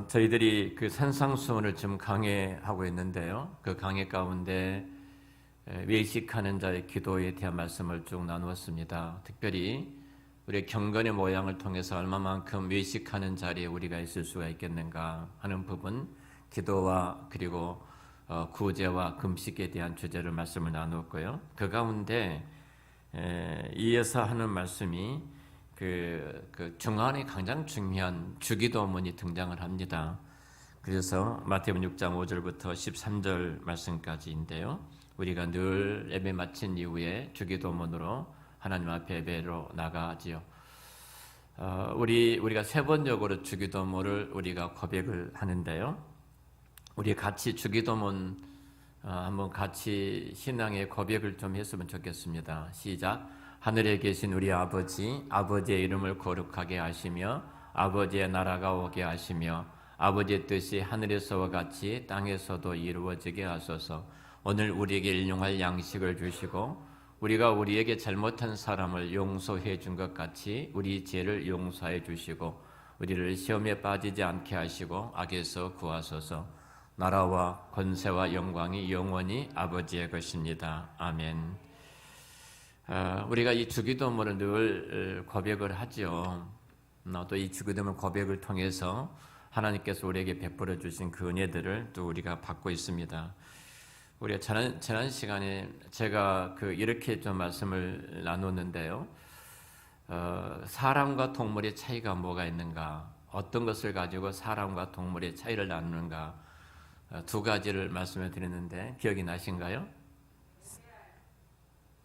저희들이 그 산상수훈을 지금 강해하고 있는데요. 그 강해 가운데 외식하는 자의 기도에 대한 말씀을 쭉 나누었습니다. 특별히 우리의 경건의 모양을 통해서 얼마만큼 외식하는 자리에 우리가 있을 수가 있겠는가 하는 부분, 기도와 그리고 구제와 금식에 대한 주제를 말씀을 나누었고요. 그 가운데 이어서 하는 말씀이 그 중간에 가장 중요한 주기도문이 등장을 합니다. 그래서 마태복음 6장 5절부터 13절 말씀까지인데요. 우리가 늘 예배 마친 이후에 주기도문으로 하나님 앞에 예배로 나가지요. 우리가 세번역으로 주기도문을 우리가 고백을 하는데요. 우리 같이 주기도문 한번 같이 신앙의 고백을 좀 했으면 좋겠습니다. 시작. 하늘에 계신 우리 아버지, 아버지의 이름을 거룩하게 하시며 아버지의 나라가 오게 하시며 아버지의 뜻이 하늘에서와 같이 땅에서도 이루어지게 하소서. 오늘 우리에게 일용할 양식을 주시고 우리가 우리에게 잘못한 사람을 용서해 준 것 같이 우리 죄를 용서해 주시고 우리를 시험에 빠지지 않게 하시고 악에서 구하소서. 나라와 권세와 영광이 영원히 아버지의 것입니다. 아멘. 우리가 이 주기도문을 늘 고백을 하죠. 또 이 주기도문 고백을 통해서 하나님께서 우리에게 베풀어 주신 그 은혜들을 또 우리가 받고 있습니다. 우리가 지난 시간에 제가 이렇게 좀 말씀을 나눴는데요. 사람과 동물의 차이가 뭐가 있는가? 어떤 것을 가지고 사람과 동물의 차이를 나누는가? 두 가지를 말씀을 드렸는데 기억이 나신가요?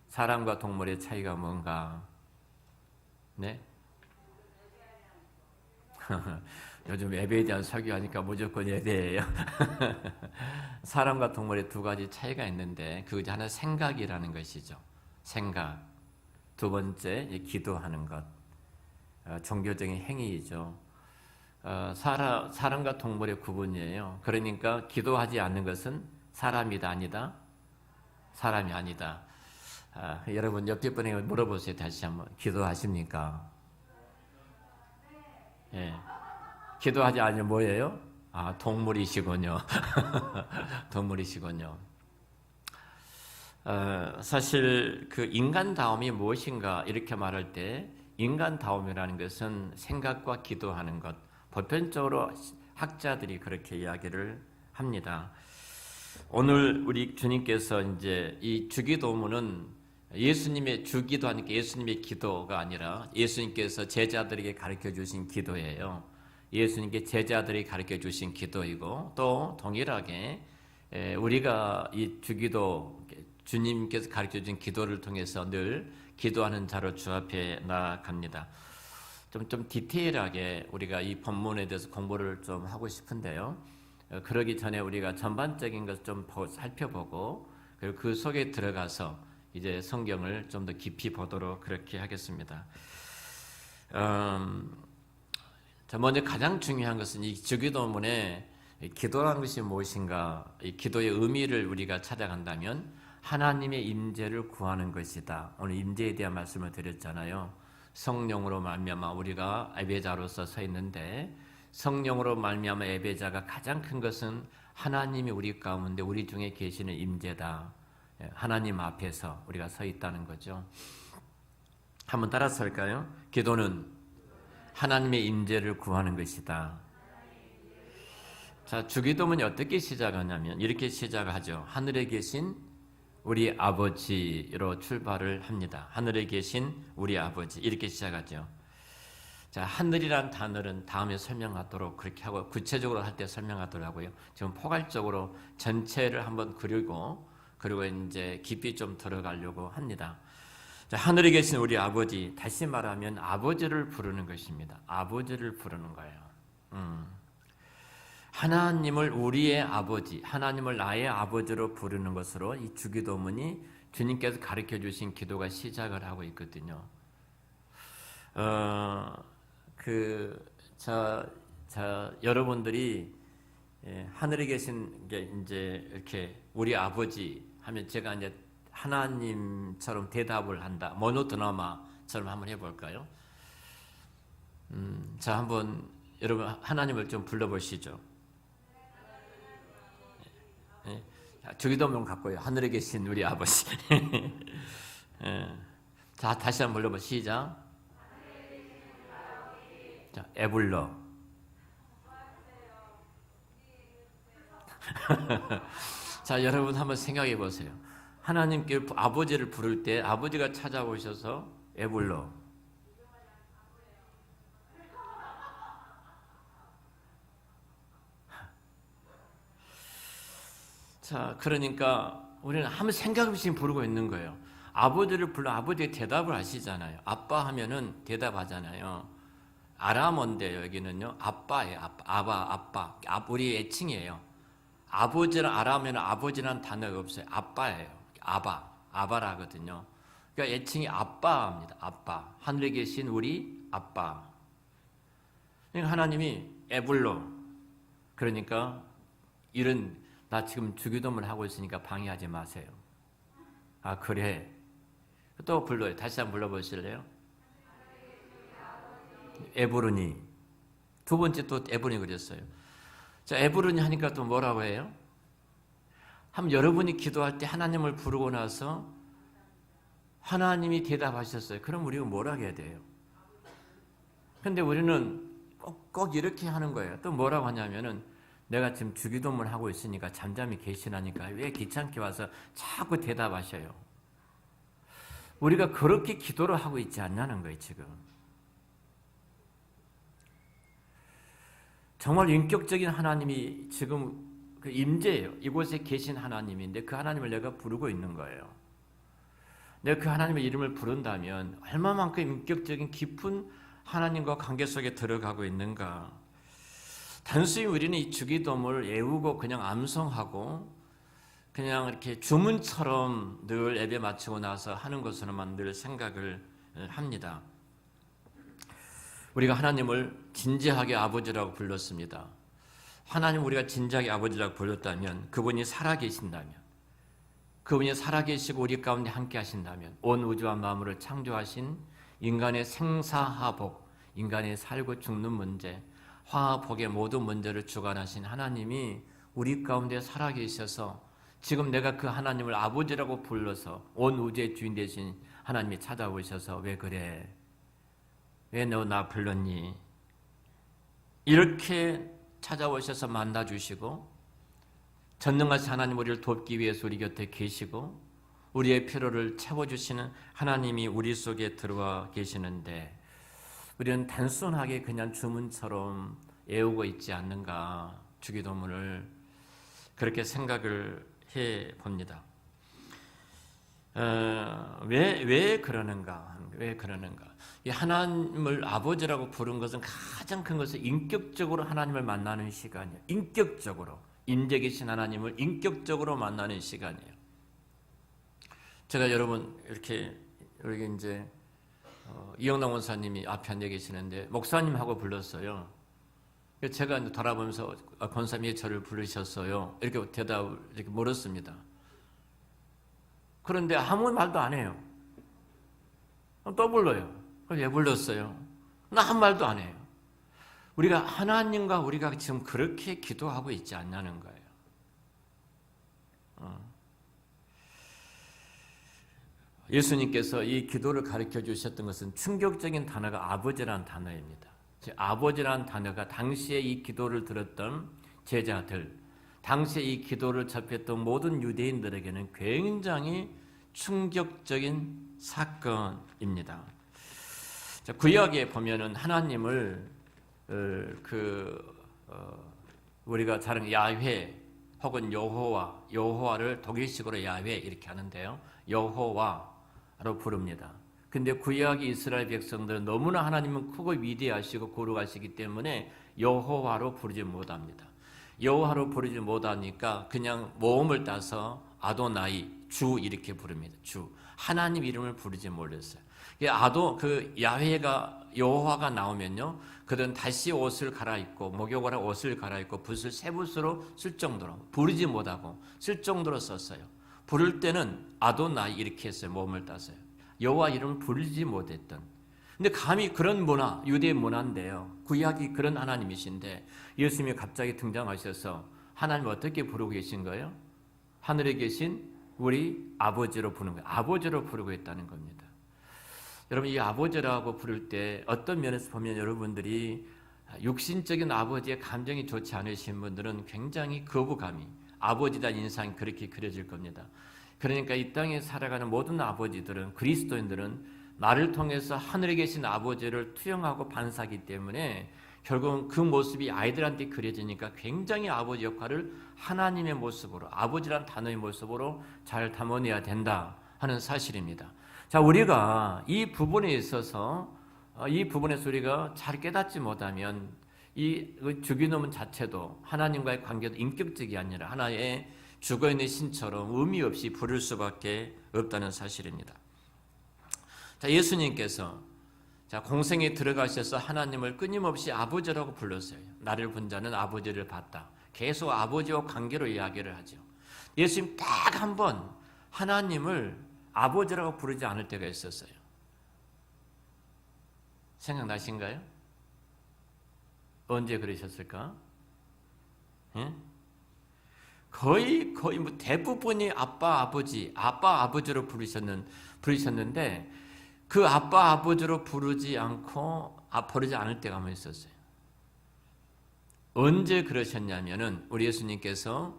사람과 동물의 차이가 뭔가? 네? 요즘 예배에 대한 설교하니까 무조건 예배예요. 사람과 동물의 두 가지 차이가 있는데 그 중에 하나 생각이라는 것이죠. 생각. 두 번째 기도하는 것. 종교적인 행위이죠. 사람과 동물의 구분이에요. 그러니까 기도하지 않는 것은 사람이다 아니다? 사람이 아니다. 여러분 옆에 분에게 물어보세요. 다시 한번. 기도하십니까? 예. 기도하지 않으면 뭐예요? 동물이시군요. 동물이시군요. 사실 그 인간다움이 무엇인가 이렇게 말할 때 인간다움이라는 것은 생각과 기도하는 것. 보편적으로 학자들이 그렇게 이야기를 합니다. 오늘 우리 주님께서 이제 이 주기도문은 예수님의 주기도하니까 예수님의 기도가 아니라 예수님께서 제자들에게 가르쳐 주신 기도예요. 예수님께 제자들이 가르쳐 주신 기도이고 또 동일하게 우리가 이 주기도 주님께서 가르쳐 주신 기도를 통해서 늘 기도하는 자로 주 앞에 나아갑니다. 좀 디테일하게 우리가 이 본문에 대해서 공부를 좀 하고 싶은데요. 그러기 전에 우리가 전반적인 것을 좀 살펴보고 그리고 그 속에 들어가서 이제 성경을 좀 더 깊이 보도록 그렇게 하겠습니다. 먼저 가장 중요한 것은 이 주기도문에 기도라는 것이 무엇인가, 이 기도의 의미를 우리가 찾아간다면 하나님의 임재를 구하는 것이다. 오늘 임재에 대한 말씀을 드렸잖아요. 성령으로 말미암아 우리가 예배자로서 서 있는데 성령으로 말미암아 예배자가 가장 큰 것은 하나님이 우리 가운데 우리 중에 계시는 임재다. 하나님 앞에서 우리가 서 있다는 거죠. 한번 따라서 할까요? 기도는 하나님의 임재를 구하는 것이다. 자, 주기도문이 어떻게 시작하냐면 이렇게 시작하죠. 하늘에 계신 우리 아버지로 출발을 합니다. 하늘에 계신 우리 아버지 이렇게 시작하죠. 자, 하늘이란 단어는 다음에 설명하도록 그렇게 하고 구체적으로 할 때 설명하도록 하고요. 지금 포괄적으로 전체를 한번 그리고 이제 깊이 좀 들어가려고 합니다. 자, 하늘에 계신 우리 아버지, 다시 말하면 아버지를 부르는 것입니다. 아버지를 부르는 거예요. 하나님을 우리의 아버지, 하나님을 나의 아버지로 부르는 것으로 이 주기도문이 주님께서 가르쳐 주신 기도가 시작을 하고 있거든요. 여러분들이 하늘에 계신 게 이제 이렇게 우리 아버지 하면 제가 이제 하나님처럼 대답을 한다. 모노드라마처럼 한번 해볼까요? 자, 한번 여러분 하나님을 좀 불러보시죠. 예. 주기도문 갖고요. 하늘에 계신 우리 아버지. 예. 자, 다시 한번 불러봐. 시작. 자, 에불러. 자, 여러분 한번 생각해 보세요. 하나님께 아버지를 부를 때 아버지가 찾아오셔서 에불러. 자, 그러니까 우리는 아무 생각 없이 부르고 있는 거예요. 아버지를 불러 아버지가 대답을 하시잖아요. 아빠 하면은 대답하잖아요. 아람어인데요, 여기는요. 아빠예요. 아빠. 우리 애칭이에요. 아버지랑 아람에는 아버지라는 단어가 없어요. 아빠예요. 아바라거든요. 그러니까 애칭이 아빠입니다. 아빠. 하늘에 계신 우리 아빠. 그러니까 하나님이 에불로. 그러니까 나 지금 주기도문을 하고 있으니까 방해하지 마세요. 아, 그래. 또 불러요. 다시 한번 불러보실래요? 에브르니. 두 번째 또 에브르니 그랬어요. 자, 에브르니 하니까 또 뭐라고 해요? 한번 여러분이 기도할 때 하나님을 부르고 나서 하나님이 대답하셨어요. 그럼 우리가 뭐라고 해야 돼요? 근데 우리는 꼭 이렇게 하는 거예요. 또 뭐라고 하냐면은 내가 지금 주기도문을 하고 있으니까 잠잠히 계시라니까 왜 귀찮게 와서 자꾸 대답하셔요. 우리가 그렇게 기도를 하고 있지 않냐는 거예요, 지금. 정말 인격적인 하나님이 지금 그 임재예요. 이곳에 계신 하나님인데 그 하나님을 내가 부르고 있는 거예요. 내가 그 하나님의 이름을 부른다면 얼마만큼 인격적인 깊은 하나님과 관계 속에 들어가고 있는가. 단순히 우리는 이 주기도문을 외우고 그냥 암송하고 그냥 이렇게 주문처럼 늘 예배 마치고 나서 하는 것으로만 늘 생각을 합니다. 우리가 하나님을 진지하게 아버지라고 불렀습니다. 하나님 우리가 진지하게 아버지라고 불렀다면 그분이 살아계신다면 그분이 살아계시고 우리 가운데 함께 하신다면 온 우주와 만물을 창조하신 인간의 생사화복, 인간의 살고 죽는 문제, 화복의 모든 문제를 주관하신 하나님이 우리 가운데 살아계셔서 지금 내가 그 하나님을 아버지라고 불러서 온 우주의 주인 되신 하나님이 찾아오셔서 왜 그래? 왜 너 나 불렀니? 이렇게 찾아오셔서 만나주시고 전능하신 하나님 우리를 돕기 위해서 우리 곁에 계시고 우리의 필요를 채워주시는 하나님이 우리 속에 들어와 계시는데 우리는 단순하게 그냥 주문처럼 외우고 있지 않는가 주기도문을 그렇게 생각을 해봅니다. 왜 그러는가? 왜 그러는가? 이 하나님을 아버지라고 부른 것은 가장 큰 것은 인격적으로 하나님을 만나는 시간이에요. 인격적으로 임재 계신 하나님을 인격적으로 만나는 시간이에요. 제가 여러분 이렇게 여기 이제 이영남 원사님이 앞에 앉아 계시는데 목사님하고 불렀어요. 제가 이제 돌아보면서 권사님이 저를 부르셨어요. 이렇게 대답을 이렇게 물었습니다. 그런데 아무 말도 안 해요. 또 불러요. 왜 불렀어요? 나 한 말도 안 해요. 우리가 하나님과 우리가 지금 그렇게 기도하고 있지 않냐는 거예요. 예수님께서 이 기도를 가르쳐 주셨던 것은 충격적인 단어가 아버지라는 단어입니다. 아버지라는 단어가 당시에 이 기도를 들었던 제자들, 당시에 이 기도를 접했던 모든 유대인들에게는 굉장히 충격적인 사건입니다. 구약에 보면은 하나님을 우리가 잘 아는 야훼 혹은 여호와를 독일식으로 야훼 이렇게 하는데요. 여호와로 부릅니다. 근데 구약의 이스라엘 백성들은 너무나 하나님은 크고 위대하시고 거룩하시기 때문에 여호와로 부르지 못합니다. 여호와로 부르지 못하니까 그냥 모음을 따서 아도나이 주 이렇게 부릅니다. 주 하나님 이름을 부르지 못했어요. 야훼가 여호와가 나오면요, 그들은 다시 옷을 갈아입고 목욕을 하고 옷을 갈아입고 붓을 새 붓으로 쓸 정도로 부르지 못하고 쓸 정도로 썼어요. 부를 때는 아도나이 이렇게 했어요. 모음을 따서요. 여호와 이름을 부르지 못했던. 근데 감히 그런 문화, 유대 문화인데요. 구약이 그런 하나님이신데 예수님이 갑자기 등장하셔서 하나님 어떻게 부르고 계신 거예요? 하늘에 계신 우리 아버지로 부르는 거예요. 아버지로 부르고 있다는 겁니다. 여러분, 이 아버지라고 부를 때 어떤 면에서 보면 여러분들이 육신적인 아버지의 감정이 좋지 않으신 분들은 굉장히 거부감이, 아버지란 인상이 그렇게 그려질 겁니다. 그러니까 이 땅에 살아가는 모든 아버지들은, 그리스도인들은 나를 통해서 하늘에 계신 아버지를 투영하고 반사하기 때문에 결국은 그 모습이 아이들한테 그려지니까 굉장히 아버지 역할을 하나님의 모습으로, 아버지란 단어의 모습으로 잘 담아내야 된다 하는 사실입니다. 자, 우리가 이 부분에 있어서, 이 부분에서 우리가 잘 깨닫지 못하면 이 주기도문 자체도 하나님과의 관계도 인격적이 아니라 하나의 죽어있는 신처럼 의미 없이 부를 수밖에 없다는 사실입니다. 자, 예수님께서 공생에 들어가셔서 하나님을 끊임없이 아버지라고 불렀어요. 나를 본 자는 아버지를 봤다. 계속 아버지와 관계로 이야기를 하죠. 예수님 딱 한 번 하나님을 아버지라고 부르지 않을 때가 있었어요. 생각나신가요? 언제 그러셨을까? 예? 거의 뭐 대부분이 아빠 아버지로 부르셨는데 그 아빠 아버지로 부르지 않을 때가 한번 있었어요. 언제 그러셨냐면은 우리 예수님께서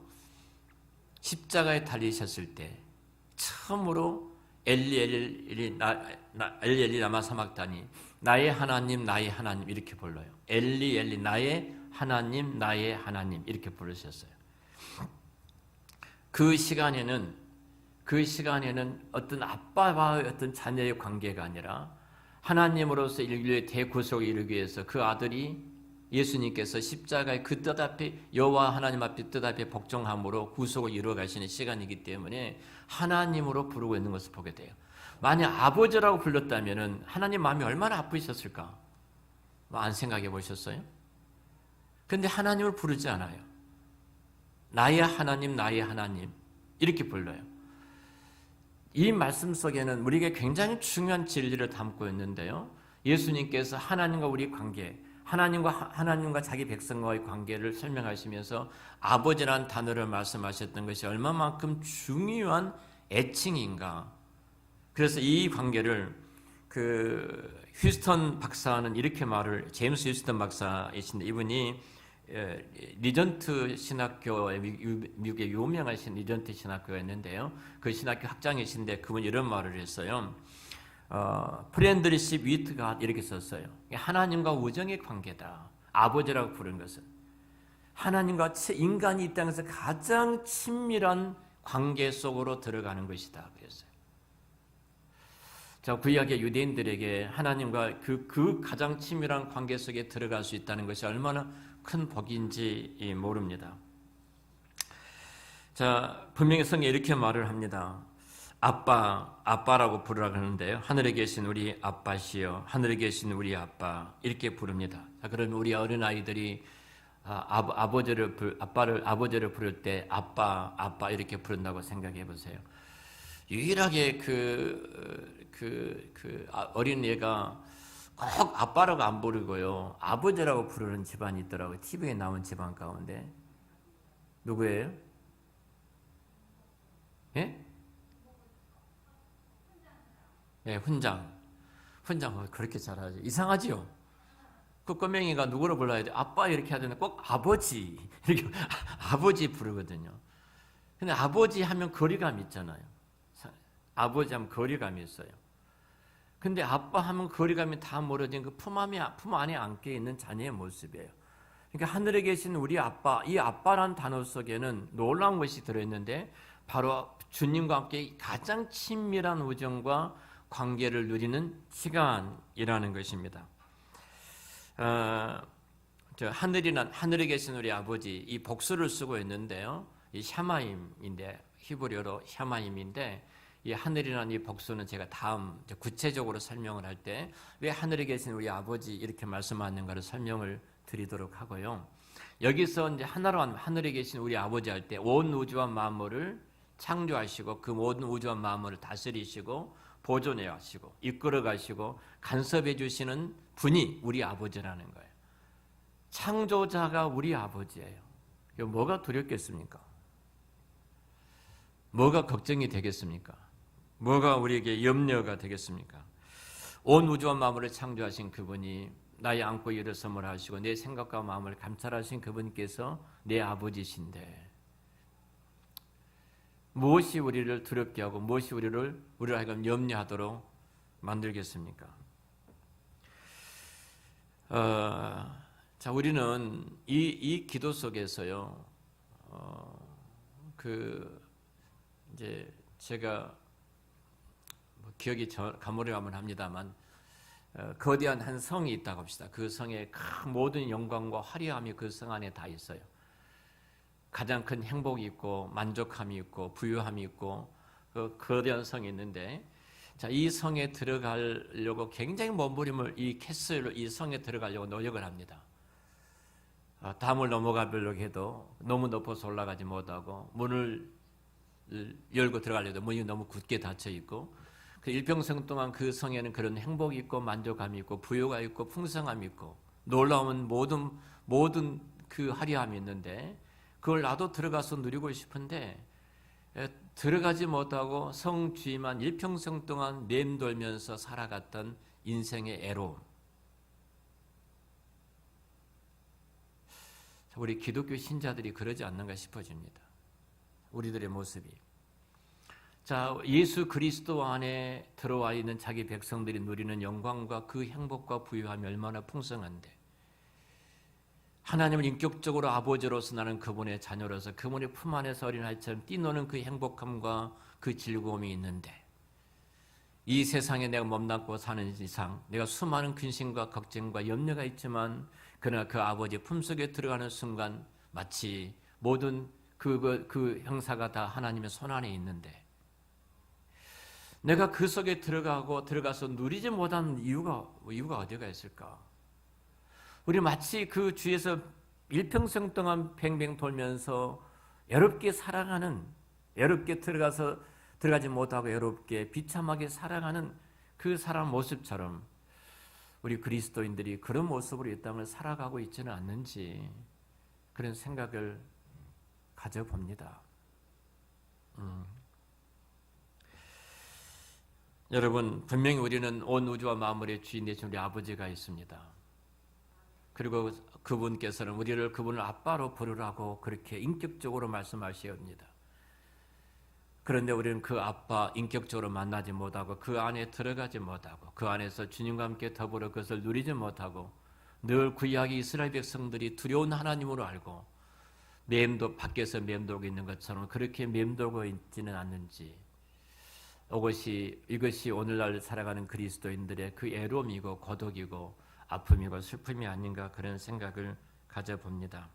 십자가에 달리셨을 때 처음으로 엘리 라마 사막다니, 나의 하나님 이렇게 불러요. 엘리 나의 하나님 이렇게 부르셨어요. 그 시간에는 어떤 아빠와의 어떤 자녀의 관계가 아니라 하나님으로서 인류의 대구속을 이루기 위해서 그 아들이 예수님께서 십자가의 그 뜻 앞에, 여호와 하나님 앞에 뜻 앞에 복종함으로 구속을 이루어 가시는 시간이기 때문에 하나님으로 부르고 있는 것을 보게 돼요. 만약 아버지라고 불렀다면 하나님 마음이 얼마나 아프셨을까? 안 생각해 보셨어요? 그런데 하나님을 부르지 않아요. 나의 하나님 이렇게 불러요. 이 말씀 속에는 우리에게 굉장히 중요한 진리를 담고 있는데요. 예수님께서 하나님과 우리 관계, 하나님과 자기 백성과의 관계를 설명하시면서 아버지라는 단어를 말씀하셨던 것이 얼마만큼 중요한 애칭인가. 그래서 이 관계를 휴스턴 박사는 이렇게 제임스 휴스턴 박사이신데, 이분이 리전트 신학교의 미국의 유명하신 리전트 신학교가 있는데요. 그 신학교 학장이신데 그분이 이런 말을 했어요. 프렌드리십 위트 갓 이렇게 썼어요. 하나님과 우정의 관계다. 아버지라고 부른 것은 하나님과 인간이 이 땅에서 가장 친밀한 관계 속으로 들어가는 것이다 그랬어요. 자, 구약의 유대인들에게 하나님과 그 가장 친밀한 관계 속에 들어갈 수 있다는 것이 얼마나 큰 복인지 모릅니다. 자, 분명히 성경에 이렇게 말을 합니다. 아빠라고 부르라 그러는데요. 하늘에 계신 우리 아빠시여, 하늘에 계신 우리 아빠 이렇게 부릅니다. 자, 그러면 우리 어린 아이들이 아버지를 부를 때 아빠 이렇게 부른다고 생각해 보세요. 유일하게 어린 애가 꼭 아빠라고 안 부르고요, 아버지라고 부르는 집안이 있더라고요. TV에 나온 집안 가운데. 누구예요? 예? 예, 훈장 그렇게 잘하죠. 이상하지요? 그 꼬맹이가 누구를 불러야 돼? 아빠 이렇게 하더니 꼭 아버지 이렇게 아버지 부르거든요. 근데 아버지 하면 거리감이 있잖아요. 아버지 하면 거리감이 있어요. 근데 아빠 하면 거리감이 다 멀어진 그 품 안에 안겨 있는 자녀의 모습이에요. 그러니까 하늘에 계신 우리 아빠, 이 아빠라는 단어 속에는 놀라운 것이 들어있는데 바로 주님과 함께 가장 친밀한 우정과 관계를 누리는 시간이라는 것입니다. 하늘에 계신 우리 아버지, 이 복수를 쓰고 있는데요. 이 샤마임인데, 히브리어로 샤마임인데, 이 하늘이라는 이 복수는 제가 다음 구체적으로 설명을 할 때 왜 하늘에 계신 우리 아버지 이렇게 말씀하는가를 설명을 드리도록 하고요. 여기서 이제 하늘에 계신 우리 아버지 할 때 온 우주와 만물을 창조하시고 그 모든 우주와 만물을 다스리시고 보존해 하시고 이끌어 가시고 간섭해 주시는 분이 우리 아버지라는 거예요. 창조자가 우리 아버지예요. 뭐가 두렵겠습니까? 뭐가 걱정이 되겠습니까? 뭐가 우리에게 염려가 되겠습니까? 온 우주와 만물을 창조하신 그분이 나의 안고 일어섬을 하시고 내 생각과 마음을 감찰하신 그분께서 내 아버지신데 무엇이 우리를 두렵게 하고 무엇이 우리를 하여금 염려하도록 만들겠습니까? 자, 우리는 이 기도 속에서요, 이제 제가 기억이 가물가물 합니다만, 거대한 한 성이 있다고 합시다. 그 성의 모든 영광과 화려함이 그 성 안에 다 있어요. 가장 큰 행복이 있고 만족함이 있고 부유함이 있고 그 거대한 성이 있는데, 자, 이 성에 들어가려고 굉장히 몸부림을 이 캐슬로 이 성에 들어가려고 노력을 합니다. 담을 넘어가려고 해도 너무 높아서 올라가지 못하고 문을 열고 들어가려고 해도 문이 너무 굳게 닫혀 있고, 그 일평생 동안 그 성에는 그런 행복이 있고 만족함이 있고 부유가 있고 풍성함이 있고 놀라운 모든 그 화려함이 있는데, 그걸 나도 들어가서 누리고 싶은데 들어가지 못하고 성 주위만 일평생 동안 맴돌면서 살아갔던 인생의 애로움. 우리 기독교 신자들이 그러지 않는가 싶어집니다. 우리들의 모습이. 자, 예수 그리스도 안에 들어와 있는 자기 백성들이 누리는 영광과 그 행복과 부유함이 얼마나 풍성한데, 하나님을 인격적으로 아버지로서 나는 그분의 자녀로서 그분의 품 안에서 어린아이처럼 뛰노는 그 행복함과 그 즐거움이 있는데, 이 세상에 내가 몸담고 사는 이상 내가 수많은 근심과 걱정과 염려가 있지만, 그러나 그 아버지 품속에 들어가는 순간 마치 모든 그 형사가 다 하나님의 손 안에 있는데, 내가 그 속에 들어가서 누리지 못한 이유가 어디가 있을까? 우리 마치 그 주에서 일평생 동안 뱅뱅 돌면서 외롭게 살아가는, 외롭게 들어가지 못하고 외롭게 비참하게 살아가는 그 사람 모습처럼 우리 그리스도인들이 그런 모습으로 이 땅을 살아가고 있지는 않는지 그런 생각을 가져봅니다. 여러분, 분명히 우리는 온 우주와 만물의 주인 되신 우리 아버지가 있습니다. 그리고 그분께서는 그분을 아빠로 부르라고 그렇게 인격적으로 말씀하시옵니다. 그런데 우리는 그 아빠 인격적으로 만나지 못하고 그 안에 들어가지 못하고 그 안에서 주님과 함께 더불어 그것을 누리지 못하고 늘 구약의 이스라엘 백성들이 두려운 하나님으로 알고 밖에서 맴돌고 있는 것처럼 그렇게 맴돌고 있지는 않는지, 이것이 오늘날 살아가는 그리스도인들의 그 애로움이고 고독이고 아픔이고 슬픔이 아닌가 그런 생각을 가져봅니다.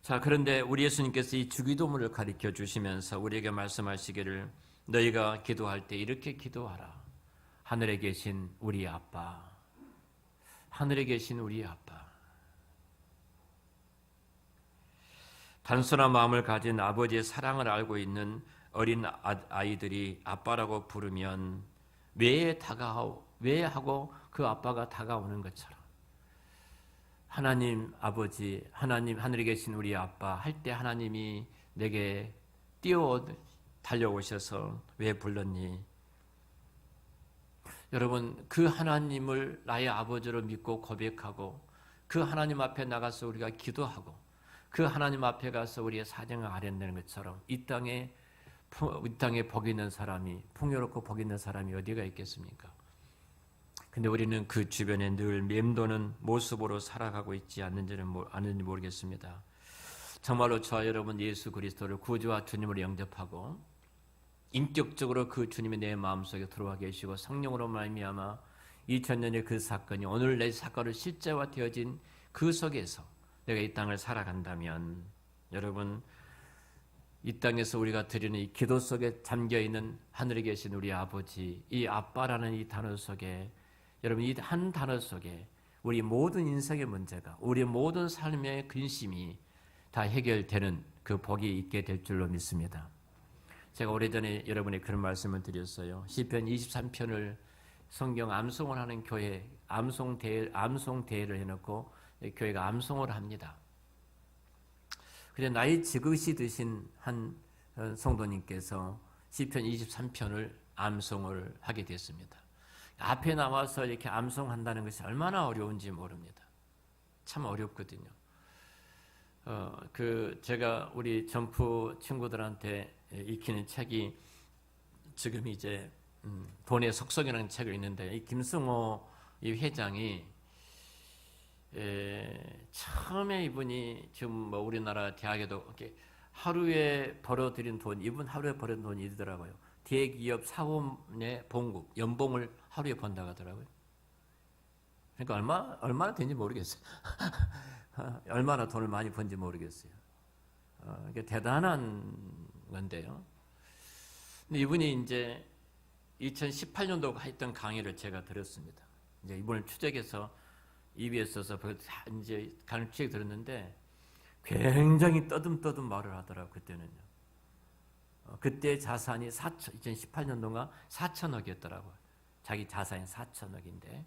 자, 그런데 우리 예수님께서 이 주기도문을 가르쳐 주시면서 우리에게 말씀하시기를, 너희가 기도할 때 이렇게 기도하라. 하늘에 계신 우리 아빠, 하늘에 계신 우리 아빠. 단순한 마음을 가진 아버지의 사랑을 알고 있는 어린 아이들이 아빠라고 부르면 왜 하고 그 아빠가 다가오는 것처럼, 하나님 아버지, 하나님 하늘에 계신 우리 아빠 할 때 하나님이 내게 뛰어 달려오셔서 왜 불렀니? 여러분, 그 하나님을 나의 아버지로 믿고 고백하고 그 하나님 앞에 나가서 우리가 기도하고 그 하나님 앞에 가서 우리의 사정을 아련내는 것처럼 이 땅에 복 있는 사람이, 풍요롭고 복 있는 사람이 어디가 있겠습니까? 근데 우리는 그 주변에 늘 맴도는 모습으로 살아가고 있지 않는지 모르겠습니다. 정말로 저와 여러분 예수 그리스도를 구주와 주님으로 영접하고 인격적으로 그 주님이 내 마음속에 들어와 계시고 성령으로 말미암아 2000년의 그 사건이 오늘 내 사건으로 실제화되어진 그 속에서 내가 이 땅을 살아간다면, 여러분, 이 땅에서 우리가 드리는 이 기도 속에 잠겨있는 하늘에 계신 우리 아버지, 이 아빠라는 이 단어 속에, 여러분, 이 한 단어 속에 우리 모든 인생의 문제가, 우리 모든 삶의 근심이 다 해결되는 그 복이 있게 될 줄로 믿습니다. 제가 오래전에 여러분에게 그런 말씀을 드렸어요. 시편 23편을 성경 암송을 하는 교회, 암송 대회를 해놓고 교회가 암송을 합니다. 그런데 나이 지긋이 드신 한 성도님께서 시편 23편을 암송을 하게 됐습니다. 앞에 나와서 이렇게 암송한다는 것이 얼마나 어려운지 모릅니다. 참 어렵거든요. 제가 우리 점프 친구들한테 익히는 책이 지금 이제 돈의 속성이라는 책을 읽는데, 이 김승호 이 회장이 처음에 이분이 지금 뭐 우리나라 대학에도 이렇게 하루에 벌어들인 돈, 이분 하루에 벌어든 돈이 이더라고요. 대기업 사원의 봉급, 연봉을 하루에 번다고 하더라고요. 그러니까 얼마나 되는지 모르겠어요. 얼마나 돈을 많이 번지 모르겠어요. 이게 대단한 건데요. 근데 이분이 이제 2018년도 했던 강의를 제가 들었습니다. 이제 이분을 추적해서 EBS에서 이제 강의 추적 들었는데 굉장히 떠듬떠듬 말을 하더라고요. 그때는요. 그때 자산이 2018년도가 4천억이었더라고요. 자기 자산이 4천억인데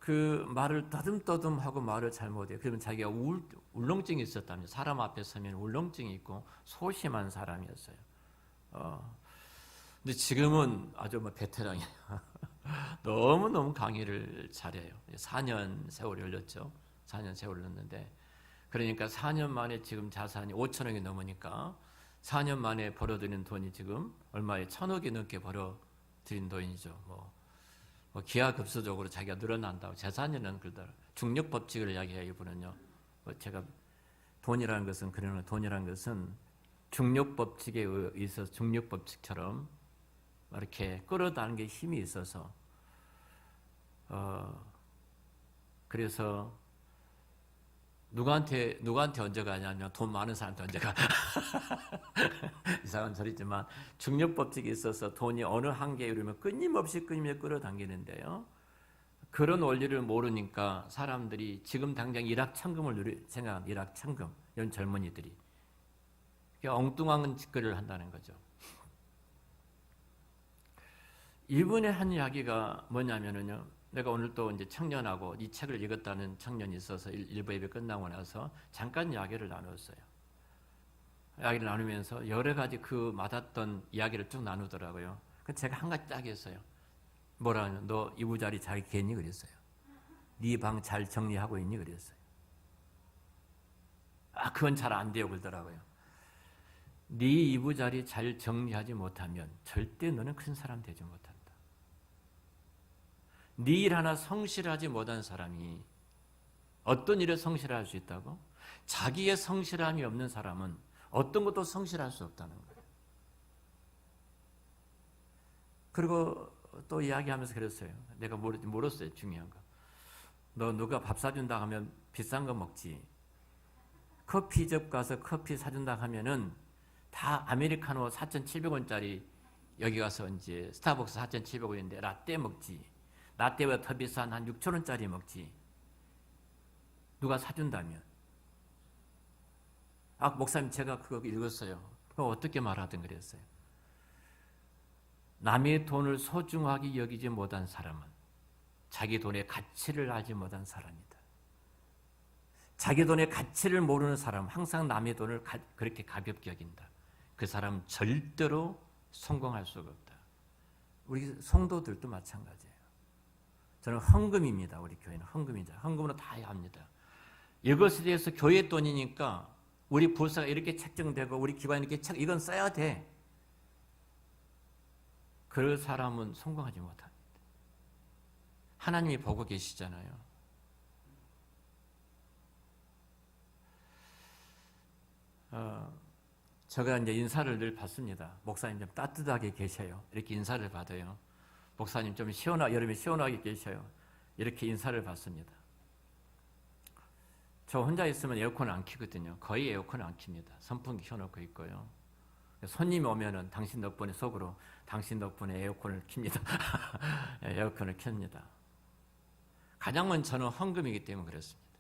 그 말을 떠듬떠듬하고 말을 잘못해요. 그러면 자기가 울렁증이 있었다면, 사람 앞에 서면 울렁증이 있고 소심한 사람이었어요. 근데 지금은 아주 베테랑이에요. 너무너무 강의를 잘해요. 4년 세월이 흘렸죠. 4년 세월이 흘렀는데, 그러니까 4년 만에 지금 자산이 5천억이 넘으니까 4년 만에 벌어들인 돈이 지금 얼마에 1,000억이 넘게 벌어들인 돈이죠. 뭐 기하급수적으로 자기가 늘어난다고 재산이라는 그러더라고요. 중력 법칙을 이야기해요. 이분은요. 제가 돈이라는 것은 중력 법칙에 의해서 중력 법칙처럼 이렇게 끌어다는 게 힘이 있어서 그래서 누구한테 언제 가냐면 돈 많은 사람한테 언제 가. 이상한 소리지만 중력 법칙이 있어서 돈이 어느 한계에 이르면 끊임없이 끌어당기는데요. 그런 원리를 모르니까 사람들이 지금 당장 일확천금을 생각하는 일확천금, 이런 젊은이들이 엉뚱한 짓거리를 한다는 거죠. 이분의 한 이야기가 뭐냐면은요. 내가 오늘 또 이제 청년하고 이 책을 읽었다는 청년이 있어서 일부 예배 끝나고 나서 잠깐 이야기를 나눴어요. 이야기를 나누면서 여러 가지 그 맞았던 이야기를 쭉 나누더라고요. 제가 한 가지 딱 했어요. 뭐라면 너 이부자리 잘 겠니? 그랬어요. 네 방 잘 정리하고 있니? 그랬어요. 그건 잘 안 돼요. 그러더라고요. 네 이부자리 잘 정리하지 못하면 절대 너는 큰 사람 되지 못한다. 네 일 하나 성실하지 못한 사람이 어떤 일에 성실할 수 있다고? 자기의 성실함이 없는 사람은 어떤 것도 성실할 수 없다는 거예요. 그리고 또 이야기하면서 그랬어요. 내가 물었어요. 중요한 거. 너 누가 밥 사준다 하면 비싼 거 먹지. 커피숍 가서 커피 사준다 하면은 다 아메리카노 4,700원짜리 여기 가서 이제 스타벅스 4,700원인데 라떼 먹지. 라떼보다 더 비싼 한 6,000원짜리 먹지. 누가 사준다면. 목사님 제가 그거 읽었어요. 그거 어떻게 말하든 그랬어요. 남의 돈을 소중하게 여기지 못한 사람은 자기 돈의 가치를 알지 못한 사람이다. 자기 돈의 가치를 모르는 사람은 항상 남의 돈을 그렇게 가볍게 여긴다. 그 사람은 절대로 성공할 수가 없다. 우리 성도들도 마찬가지예요. 저는 헌금입니다. 우리 교회는 헌금이자 헌금으로 다 해야 합니다. 이것에 대해서 교회 돈이니까 우리 부서가 이렇게 책정되고 우리 기관이 이렇게 이건 써야 돼. 그럴 사람은 성공하지 못합니다. 하나님이 보고 계시잖아요. 제가 이제 인사를 늘 받습니다. 목사님 좀 따뜻하게 계셔요. 이렇게 인사를 받아요. 목사님 좀 여름에 시원하게 계셔요. 이렇게 인사를 받습니다. 저 혼자 있으면 에어컨을 안 켜거든요. 거의 에어컨을 안 켭니다. 선풍기 켜놓고 있고요. 손님이 오면은 당신 덕분에 속으로 당신 덕분에 에어컨을 켭니다. 에어컨을 켭니다. 가장 먼저 저는 헌금이기 때문에 그렇습니다.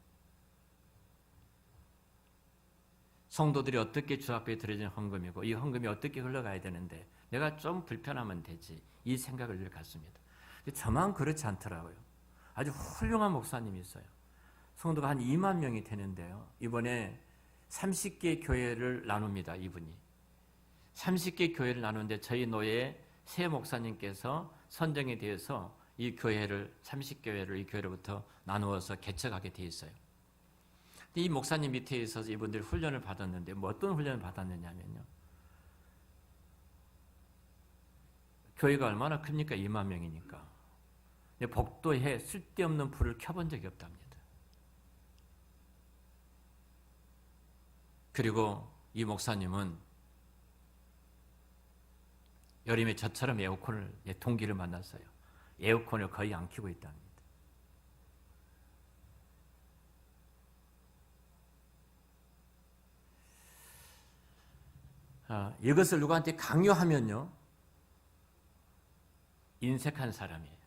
성도들이 어떻게 주 앞에 드려진 헌금이고 이 헌금이 어떻게 흘러가야 되는데 내가 좀 불편하면 되지, 이 생각을 늘 갖습니다. 근데 저만 그렇지 않더라고요. 아주 훌륭한 목사님이 있어요. 성도가 한 2만 명이 되는데요. 이번에 30개 교회를 나눕니다. 이분이 30개 교회를 나누는데 저희 노예 새 목사님께서 선정이 되어서 이 교회를 30교회를 이 교회로부터 나누어서 개척하게 되어 있어요. 이 목사님 밑에 있어서 이분들이 훈련을 받았는데 뭐 어떤 훈련을 받았느냐면요. 교회가 얼마나 큽니까? 2만 명이니까. 복도에 쓸데없는 불을 켜본 적이 없답니다. 그리고 이 목사님은 여름에 저처럼 에어컨을, 동기를 만났어요. 에어컨을 거의 안 켜고 있답니다. 이것을 누구한테 강요하면요, 인색한 사람이에요.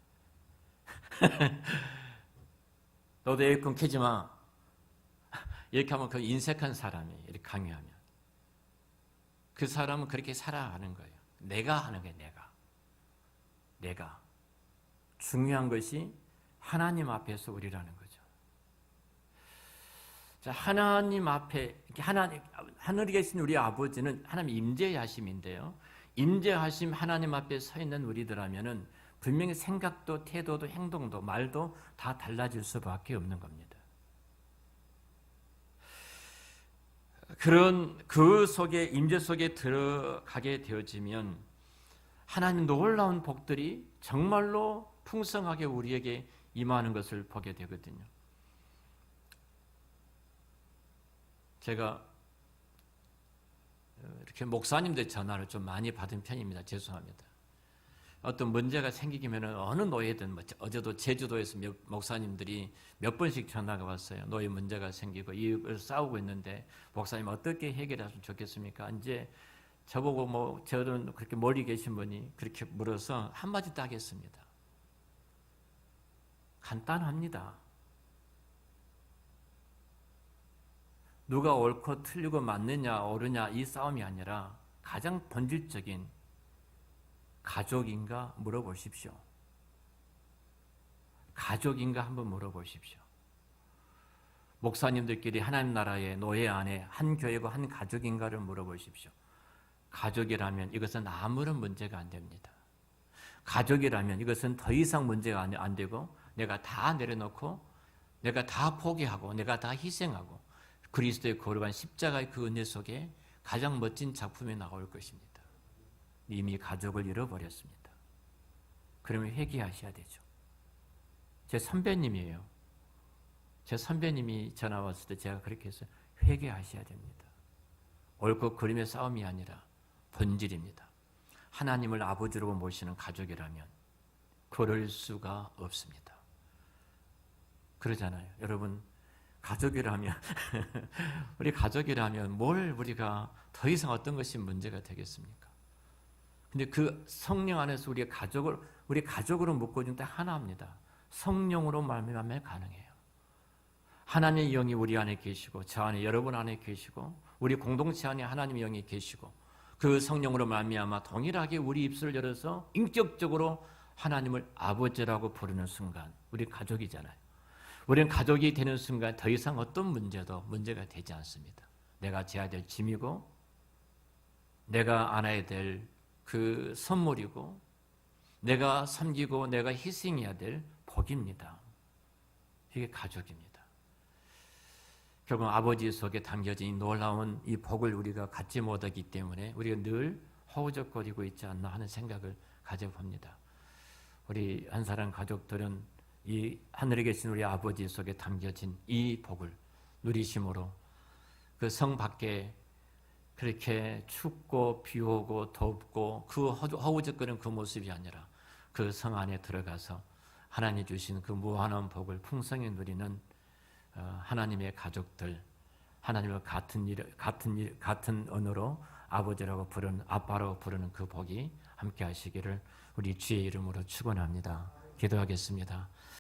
너도 에어컨 켜지 마. 이렇게 하면 그 인색한 사람이에요. 이렇게 강요하면. 그 사람은 그렇게 살아가는 거예요. 내가 하는 거예요. 내가. 중요한 것이 하나님 앞에서 우리라는 거죠. 자, 하나님 앞에, 하늘에 계신 우리 아버지는 하나님 임재하심인데요. 임재하심 하나님 앞에 서 있는 우리들하면은 분명히 생각도 태도도 행동도 말도 다 달라질 수밖에 없는 겁니다. 그런 그 속에, 임재 속에 들어가게 되어지면 하나님 놀라운 복들이 정말로 풍성하게 우리에게 임하는 것을 보게 되거든요. 제가 이렇게 목사님들 전화를 좀 많이 받은 편입니다. 죄송합니다. 어떤 문제가 생기면 어느 노예든, 어제도 제주도에서 목사님들이 몇 번씩 전화가 왔어요. 노예 문제가 생기고 이걸 싸우고 있는데 목사님 어떻게 해결하시면 좋겠습니까? 이제 저보고 저는 그렇게 멀리 계신 분이 그렇게 물어서 한마디 딱 했습니다. 간단합니다. 누가 옳고 틀리고 맞느냐 옳으냐 이 싸움이 아니라 가장 본질적인 가족인가 물어보십시오. 가족인가 한번 물어보십시오. 목사님들끼리 하나님 나라의 노예 안에 한 교회고 한 가족인가를 물어보십시오. 가족이라면 이것은 아무런 문제가 안 됩니다. 가족이라면 이것은 더 이상 문제가 안 되고 내가 다 내려놓고 내가 다 포기하고 내가 다 희생하고 그리스도의 거룩한 십자가의 그 은혜 속에 가장 멋진 작품이 나올 것입니다. 이미 가족을 잃어버렸습니다. 그러면 회개하셔야 되죠. 제 선배님이에요. 제 선배님이 전화 왔을 때 제가 그렇게 했어요. 회개하셔야 됩니다. 옳고 그름의 싸움이 아니라 본질입니다. 하나님을 아버지로 모시는 가족이라면 그럴 수가 없습니다. 그러잖아요. 여러분, 가족이라면 우리 가족이라면 뭘 우리가 더 이상 어떤 것이 문제가 되겠습니까? 근데 그 성령 안에서 우리 가족으로 묶어준 딱 하나입니다. 성령으로 말미암아 가능해요. 하나님의 영이 우리 안에 계시고 저 안에 여러분 안에 계시고 우리 공동체 안에 하나님의 영이 계시고 그 성령으로 말미암아 동일하게 우리 입술을 열어서 인격적으로 하나님을 아버지라고 부르는 순간 우리 가족이잖아요. 우리는 가족이 되는 순간 더 이상 어떤 문제도 문제가 되지 않습니다. 내가 져야 될 짐이고 내가 안아야 될 그 선물이고 내가 섬기고 내가 희생해야 될 복입니다. 이게 가족입니다. 결국 아버지 속에 담겨진 이 놀라운 이 복을 우리가 갖지 못하기 때문에 우리가 늘 허우적거리고 있지 않나 하는 생각을 가져봅니다. 우리 한 사람 가족들은 이 하늘에 계신 우리 아버지 속에 담겨진 이 복을 누리심으로 그 성 밖에 그렇게 춥고 비 오고 덥고 그 허우적거리는 그 모습이 아니라 그 성 안에 들어가서 하나님 주신 그 무한한 복을 풍성히 누리는 하나님의 가족들, 하나님과 같은 언어로 아버지라고 부르는 아빠라고 부르는 그 복이 함께 하시기를 우리 주의 이름으로 축원합니다. 기도하겠습니다.